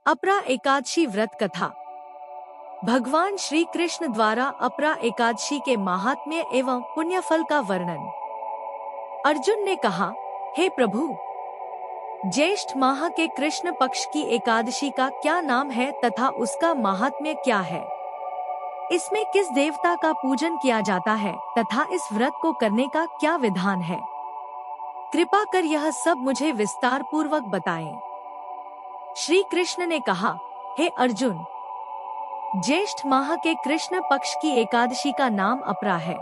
अपरा एकादशी व्रत कथा। भगवान श्री कृष्ण द्वारा अपरा एकादशी के महात्म्य एवं पुण्यफल का वर्णन। अर्जुन ने कहा, हे प्रभु, ज्येष्ठ माह के कृष्ण पक्ष की एकादशी का क्या नाम है तथा उसका महात्म्य क्या है? इसमें किस देवता का पूजन किया जाता है तथा इस व्रत को करने का क्या विधान है? कृपा कर यह सब मुझे विस्तार पूर्वक बताएं। श्री कृष्ण ने कहा, हे अर्जुन, ज्येष्ठ माह के कृष्ण पक्ष की एकादशी का नाम अपरा है,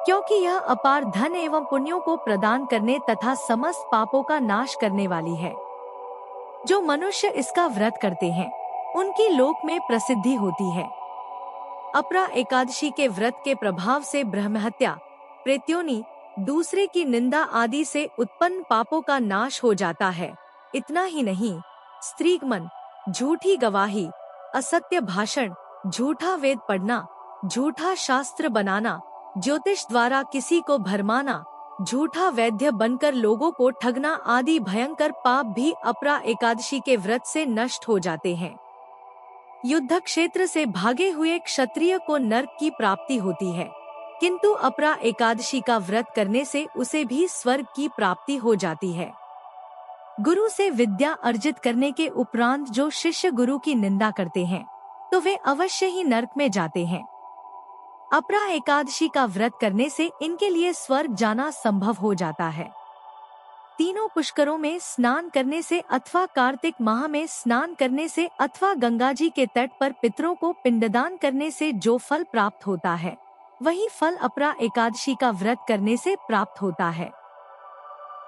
क्योंकि यह अपार धन एवं पुण्यों को प्रदान करने तथा समस्त पापों का नाश करने वाली है। जो मनुष्य इसका व्रत करते हैं, उनकी लोक में प्रसिद्धि होती है। अपरा एकादशी के व्रत के प्रभाव से ब्रह्महत्या, प्रेत्योनि, दूसरे की निंदा आदि से उत्पन्न पापों का नाश हो जाता है। इतना ही नहीं, स्त्रीगमन, झूठी गवाही, असत्य भाषण, झूठा वेद पढ़ना, झूठा शास्त्र बनाना, ज्योतिष द्वारा किसी को भरमाना, झूठा वैद्य बनकर लोगों को ठगना आदि भयंकर पाप भी अपरा एकादशी के व्रत से नष्ट हो जाते हैं। युद्ध क्षेत्र से भागे हुए क्षत्रिय को नर्क की प्राप्ति होती है, किंतु अपरा एकादशी का व्रत करने से उसे भी स्वर्ग की प्राप्ति हो जाती है। गुरु से विद्या अर्जित करने के उपरांत जो शिष्य गुरु की निंदा करते हैं, तो वे अवश्य ही नरक में जाते हैं। अपरा एकादशी का व्रत करने से इनके लिए स्वर्ग जाना संभव हो जाता है। तीनों पुष्करों में स्नान करने से अथवा कार्तिक माह में स्नान करने से अथवा गंगा जी के तट पर पितरों को पिंडदान करने से जो फल प्राप्त होता है, वही फल अपरा एकादशी का व्रत करने से प्राप्त होता है।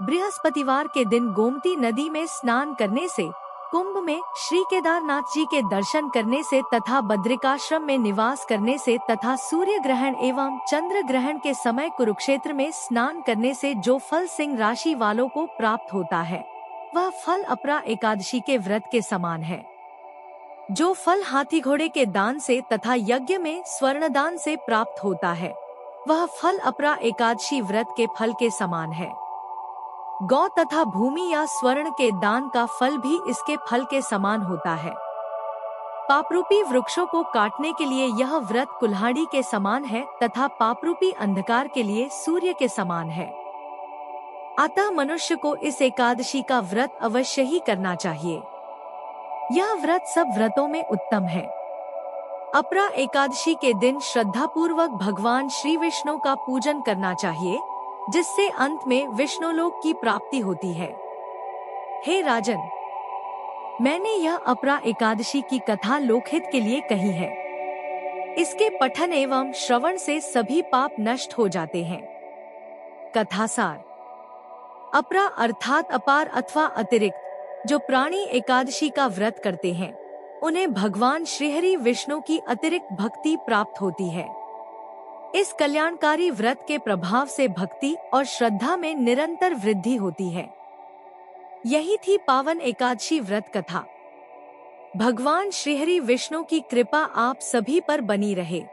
बृहस्पतिवार के दिन गोमती नदी में स्नान करने से, कुंभ में श्री केदारनाथ जी के दर्शन करने से तथा बद्रिकाश्रम में निवास करने से तथा सूर्य ग्रहण एवं चंद्र ग्रहण के समय कुरुक्षेत्र में स्नान करने से जो फल सिंह राशि वालों को प्राप्त होता है, वह फल अपरा एकादशी के व्रत के समान है। जो फल हाथी घोड़े के दान से तथा यज्ञ में स्वर्ण दान से प्राप्त होता है, वह फल अपरा एकादशी व्रत के फल के समान है। गौ तथा भूमि या स्वर्ण के दान का फल भी इसके फल के समान होता है। पापरूपी वृक्षों को काटने के लिए यह व्रत कुल्हाड़ी के समान है तथा पापरूपी अंधकार के लिए सूर्य के समान है। अतः मनुष्य को इस एकादशी का व्रत अवश्य ही करना चाहिए। यह व्रत सब व्रतों में उत्तम है। अपरा एकादशी के दिन श्रद्धा पूर्वक भगवान श्री विष्णु का पूजन करना चाहिए, जिससे अंत में विष्णुलोक की प्राप्ति होती है। हे राजन, मैंने यह अपरा एकादशी की कथा लोकहित के लिए कही है। इसके पठन एवं श्रवण से सभी पाप नष्ट हो जाते हैं। कथासार। अपरा अर्थात अपार अथवा अतिरिक्त जो प्राणी एकादशी का व्रत करते हैं, उन्हें भगवान श्रीहरि विष्णु की अतिरिक्त भक्ति प्राप्त होती है। इस कल्याणकारी व्रत के प्रभाव से भक्ति और श्रद्धा में निरंतर वृद्धि होती है। यही थी पावन एकादशी व्रत कथा। भगवान श्रीहरि विष्णु की कृपा आप सभी पर बनी रहे।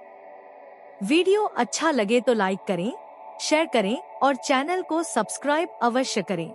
वीडियो अच्छा लगे तो लाइक करें, शेयर करें और चैनल को सब्सक्राइब अवश्य करें।